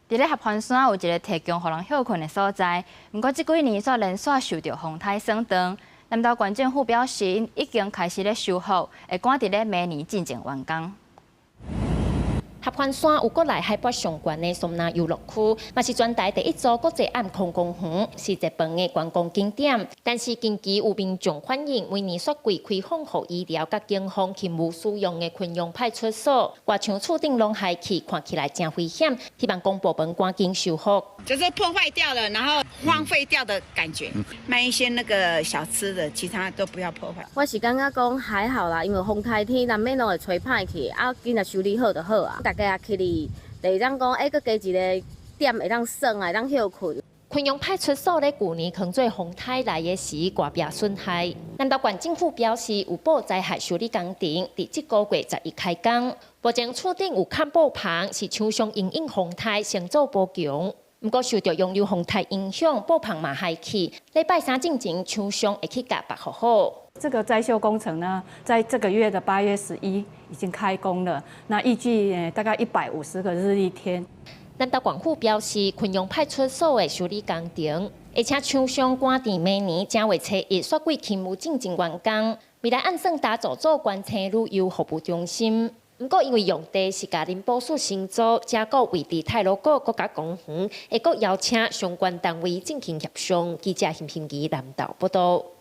伫咧合欢山有一个提供互人休困的所在，不过这几年所连续受到风台扫荡。南投县政府表示，已经开始咧修复，会赶伫咧明年进行完工。 合欢山有国内海拔上悬的松南游乐区，嘛是全台第一座国际暗空公园，是一饭的观光景点。但是近期有民众反映，每年煞贵开放予医疗甲警方勤务使用的昆阳派出所，外墙厝顶拢害去，看起来真危险。希望公部门赶紧修复。就是破坏掉了，然后荒废掉的感觉。卖一些那个小吃的，其他都不要破坏。我是感觉讲还好啦，因为风台天难免拢会吹歹去，啊，紧来修理好就好啊。大家也去哩，第二张讲，搁加一个点会当耍啊，会当休困。 昆阳派出所咧旧年扛做风台来的时，挂壁损害。南投县政府表示，有报灾害修理工程，伫这个月11开工。目前厝顶有看布棚，是厂商因应风台先做补强。不过受到洋流风台影响，布棚嘛害去。礼拜三进前，厂商会去甲绑好。这个灾修工程呢，在这个月的8月11已经开工了。那预计大概150个日历天。 南投县府表示，昆阳派出所的修理工程，而且厂商赶伫明年正月初1刷过勤务进行完工，未来按算打造做关车旅游服务中心。不过因为用地是家林保署新租，加个位伫太鲁阁国家公园，会阁邀请相关单位进行协商。记者邢平仪南投报道。